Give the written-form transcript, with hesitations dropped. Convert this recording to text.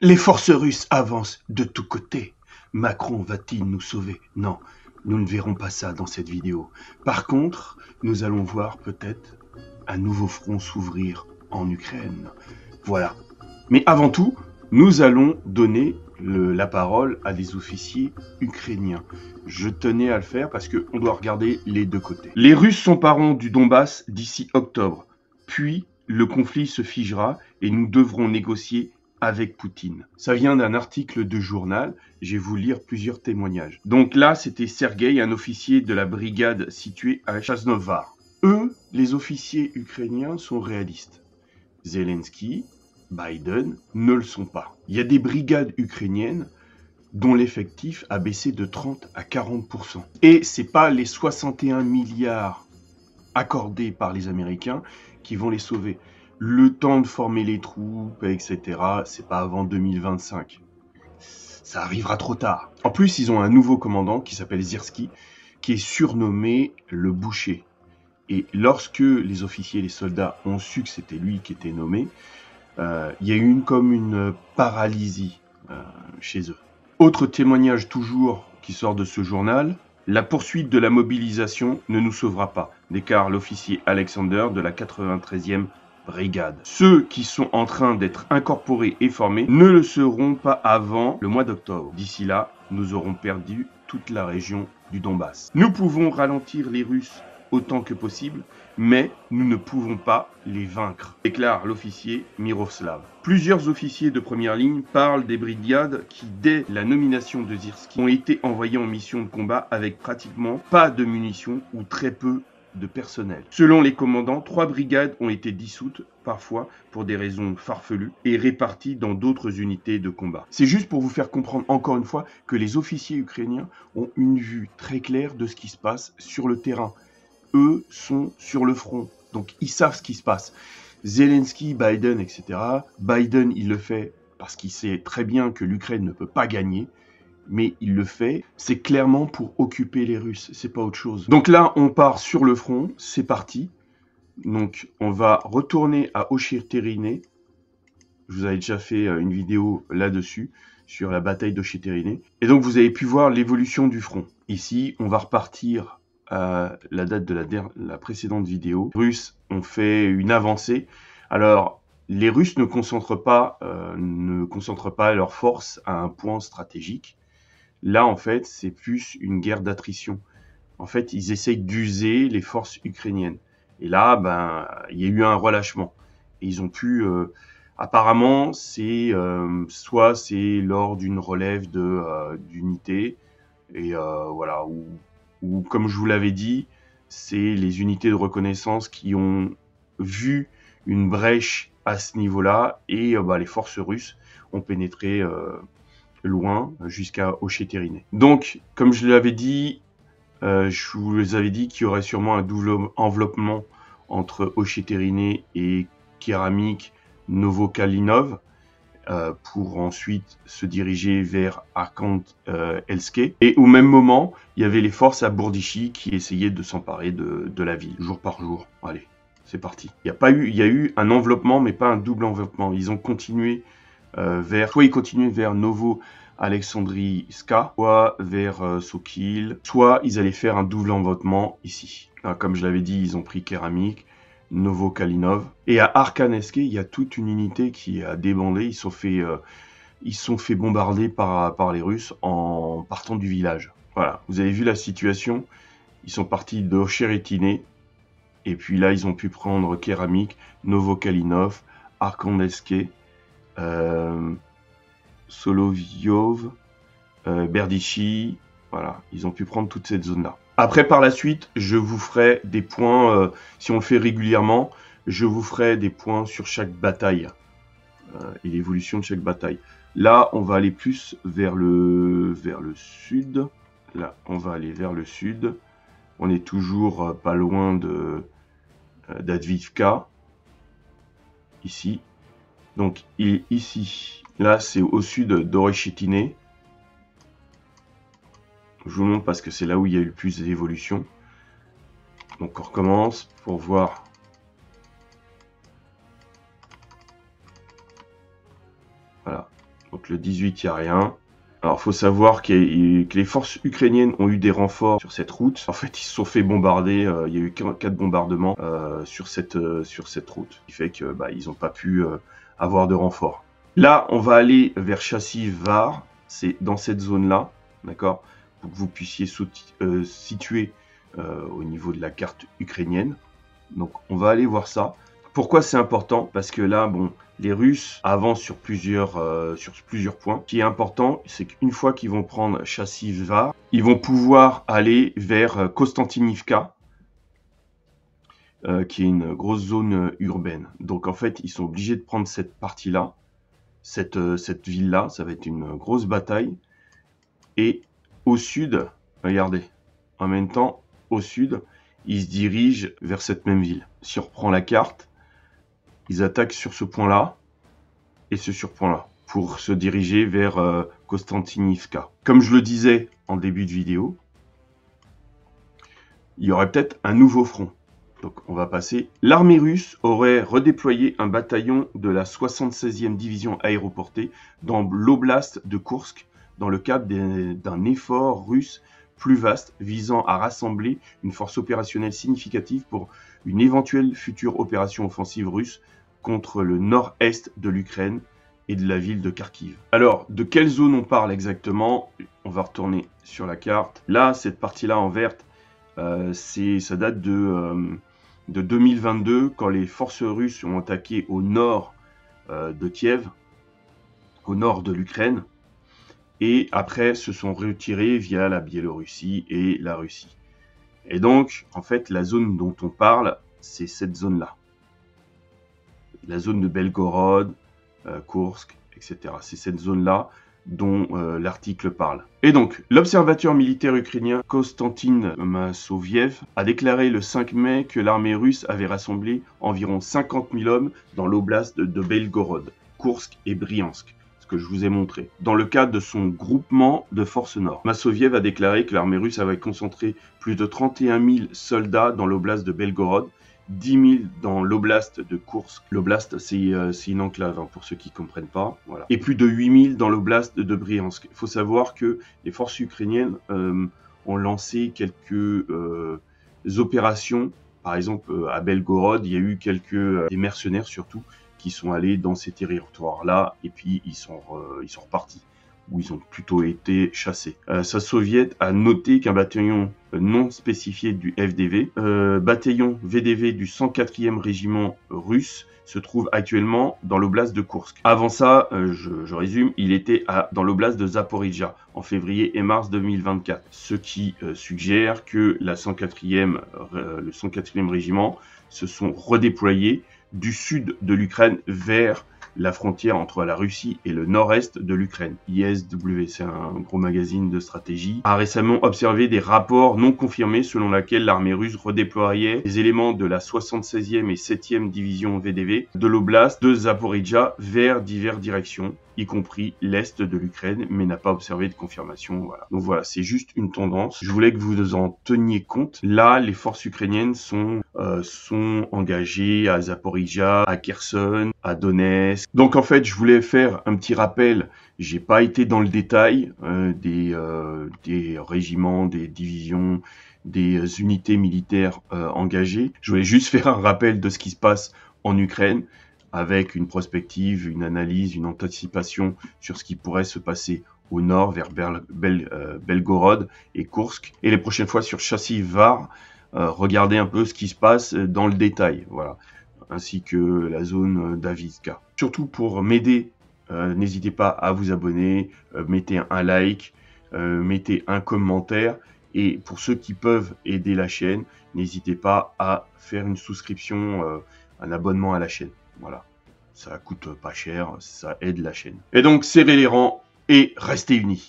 Les forces russes avancent de tous côtés. Macron va-t-il nous sauver? Non, nous ne verrons pas ça dans cette vidéo. Par contre, nous allons voir peut-être un nouveau front s'ouvrir en Ukraine. Voilà. Mais avant tout, nous allons donner la parole à des officiers ukrainiens. Je tenais à le faire parce qu'on doit regarder les deux côtés. Les Russes s'empareront du Donbass d'ici octobre. Puis, le conflit se figera et nous devrons négocier avec Poutine. Ça vient d'un article de journal, je vais vous lire plusieurs témoignages. Donc là, c'était Sergueï, un officier de la brigade située à Chasnovar. Eux, les officiers ukrainiens, sont réalistes. Zelensky, Biden ne le sont pas. Il y a des brigades ukrainiennes dont l'effectif a baissé de 30 à 40%. Et c'est pas les 61 milliards accordés par les Américains qui vont les sauver. Le temps de former les troupes, etc., c'est pas avant 2025. Ça arrivera trop tard. En plus, ils ont un nouveau commandant qui s'appelle Zyrski, qui est surnommé le boucher. Et lorsque les officiers et les soldats ont su que c'était lui qui était nommé, il y a eu comme une paralysie chez eux. Autre témoignage toujours qui sort de ce journal, la poursuite de la mobilisation ne nous sauvera pas, déclare l'officier Alexander de la 93e brigade. Ceux qui sont en train d'être incorporés et formés ne le seront pas avant le mois d'octobre. D'ici là, nous aurons perdu toute la région du Donbass. Nous pouvons ralentir les Russes autant que possible, mais nous ne pouvons pas les vaincre, déclare l'officier Miroslav. Plusieurs officiers de première ligne parlent des brigades qui, dès la nomination de Zyrski, ont été envoyés en mission de combat avec pratiquement pas de munitions ou très peu de personnel. Selon les commandants, 3 brigades ont été dissoutes, parfois pour des raisons farfelues, et réparties dans d'autres unités de combat. C'est juste pour vous faire comprendre encore une fois que les officiers ukrainiens ont une vue très claire de ce qui se passe sur le terrain. Eux sont sur le front, donc ils savent ce qui se passe. Zelensky, Biden, etc. Biden, il le fait parce qu'il sait très bien que l'Ukraine ne peut pas gagner, mais il le fait, c'est clairement pour occuper les Russes, c'est pas autre chose. Donc là, on part sur le front, c'est parti. Donc on va retourner à Ochétérine. Je vous avais déjà fait une vidéo là-dessus, sur la bataille d'Ochétérine. Et donc vous avez pu voir l'évolution du front. Ici, on va repartir à la date de la précédente vidéo. Les Russes ont fait une avancée. Alors, les Russes ne concentrent pas leurs forces à un point stratégique. Là, en fait, c'est plus une guerre d'attrition. En fait, ils essayent d'user les forces ukrainiennes. Et là, il y a eu un relâchement. Et ils ont pu... apparemment, soit c'est lors d'une relève d'unités, et voilà, ou comme je vous l'avais dit, c'est les unités de reconnaissance qui ont vu une brèche à ce niveau-là, et les forces russes ont pénétré loin, jusqu'à Ochétérine. Donc, comme je l'avais dit, je vous avais dit qu'il y aurait sûrement un double enveloppement entre Ochétérine et Keramik Novokalinov, pour ensuite se diriger vers Arkhangelsk. Et au même moment, il y avait les forces à Bourdichy qui essayaient de s'emparer de la ville, jour par jour. Allez, c'est parti. Il y a eu un enveloppement, mais pas un double enveloppement. Ils ont continué soit ils continuaient vers Novo-Alexandrivska, soit vers Sokil, soit ils allaient faire un double enveloppement ici. Là, comme je l'avais dit, ils ont pris Keramik, Novokalinov. Et à Arkhangelsk, il y a toute une unité qui a débandé. Ils se sont fait bombarder par les Russes en partant du village. Voilà, vous avez vu la situation. Ils sont partis de Ochétérine. Et puis là, ils ont pu prendre Keramik, Novokalinov, Arkhangelsk, Solovyov, Berdichy. Voilà, ils ont pu prendre toute cette zone-là. Après, par la suite, je vous ferai des points, si on le fait régulièrement, je vous ferai des points sur chaque bataille et l'évolution de chaque bataille. Là, on va aller plus vers le sud. Là, on va aller vers le sud. On est toujours pas loin d'Advivka. Ici. Donc, ici. Là, c'est au sud d'Ochétérine. Je vous montre parce que c'est là où il y a eu le plus d'évolution. Donc on recommence pour voir. Voilà. Donc le 18, il n'y a rien. Alors, il faut savoir que les forces ukrainiennes ont eu des renforts sur cette route. En fait, ils se sont fait bombarder. Il y a eu 4 bombardements sur cette route. Ce qui fait que ils n'ont pas pu avoir de renfort. Là, on va aller vers Chassiv-Var. C'est dans cette zone-là, d'accord, pour que vous puissiez situer au niveau de la carte ukrainienne. Donc, on va aller voir ça. Pourquoi c'est important? Parce que là, bon, les Russes avancent sur plusieurs points. Ce qui est important, c'est qu'une fois qu'ils vont prendre Chassiv-Var, ils vont pouvoir aller vers Konstantinivka, qui est une grosse zone urbaine. Donc en fait, ils sont obligés de prendre cette partie-là, cette ville-là. Ça va être une grosse bataille. Et au sud, regardez, en même temps, au sud, ils se dirigent vers cette même ville. Si on reprend la carte, ils attaquent sur ce point-là et sur ce point-là pour se diriger vers Konstantinivka. Comme je le disais en début de vidéo, il y aurait peut-être un nouveau front. Donc on va passer. L'armée russe aurait redéployé un bataillon de la 76e division aéroportée dans l'oblast de Koursk dans le cadre d'un effort russe plus vaste visant à rassembler une force opérationnelle significative pour une éventuelle future opération offensive russe contre le nord-est de l'Ukraine et de la ville de Kharkiv. Alors, de quelle zone on parle exactement? On va retourner sur la carte. Là, cette partie-là en verte, ça date de 2022, quand les forces russes ont attaqué au nord de Kiev, au nord de l'Ukraine, et après se sont retirés via la Biélorussie et la Russie. Et donc, en fait, la zone dont on parle, c'est cette zone-là. La zone de Belgorod, Koursk, etc. C'est cette zone-là dont l'article parle. Et donc, l'observateur militaire ukrainien Konstantin Massoviev a déclaré le 5 mai que l'armée russe avait rassemblé environ 50 000 hommes dans l'oblast de Belgorod, Koursk et Briansk, ce que je vous ai montré, dans le cadre de son groupement de forces nord. Massoviev a déclaré que l'armée russe avait concentré plus de 31 000 soldats dans l'oblast de Belgorod, 10 000 dans l'oblast de Koursk. L'oblast, c'est une enclave, hein, pour ceux qui ne comprennent pas. Voilà. Et plus de 8 000 dans l'oblast de Briansk. Il faut savoir que les forces ukrainiennes ont lancé quelques opérations. Par exemple, à Belgorod, il y a eu des mercenaires surtout qui sont allés dans ces territoires-là et puis ils sont repartis, où ils ont plutôt été chassés. Sassoviev a noté qu'un bataillon non spécifié du FDV, bataillon VDV du 104e régiment russe, se trouve actuellement dans l'oblast de Koursk. Avant ça, je résume, il était dans l'oblast de Zaporizhzhia en février et mars 2024, ce qui suggère que le 104e régiment se sont redéployés du sud de l'Ukraine vers la frontière entre la Russie et le nord-est de l'Ukraine. ISW, c'est un gros magazine de stratégie, a récemment observé des rapports non confirmés selon lesquels l'armée russe redéployait des éléments de la 76e et 7e division VDV de l'oblast de Zaporizhzhia vers diverses directions, y compris l'est de l'Ukraine, mais n'a pas observé de confirmation. Voilà. Donc voilà, c'est juste une tendance. Je voulais que vous en teniez compte. Là, les forces ukrainiennes sont engagées à Zaporizhzhia, à Kherson, à Donetsk. Donc en fait, je voulais faire un petit rappel. J'ai pas été dans le détail des régiments, des divisions, des unités militaires engagées. Je voulais juste faire un rappel de ce qui se passe en Ukraine, avec une prospective, une analyse, une anticipation sur ce qui pourrait se passer au nord, vers Belgorod et Koursk. Et les prochaines fois sur Chassiv-Var, regardez un peu ce qui se passe dans le détail, voilà, ainsi que la zone d'Avizka. Surtout pour m'aider, n'hésitez pas à vous abonner, mettez un like, mettez un commentaire. Et pour ceux qui peuvent aider la chaîne, n'hésitez pas à faire une souscription, un abonnement à la chaîne. Voilà, ça coûte pas cher, ça aide la chaîne. Et donc, serrez les rangs et restez unis.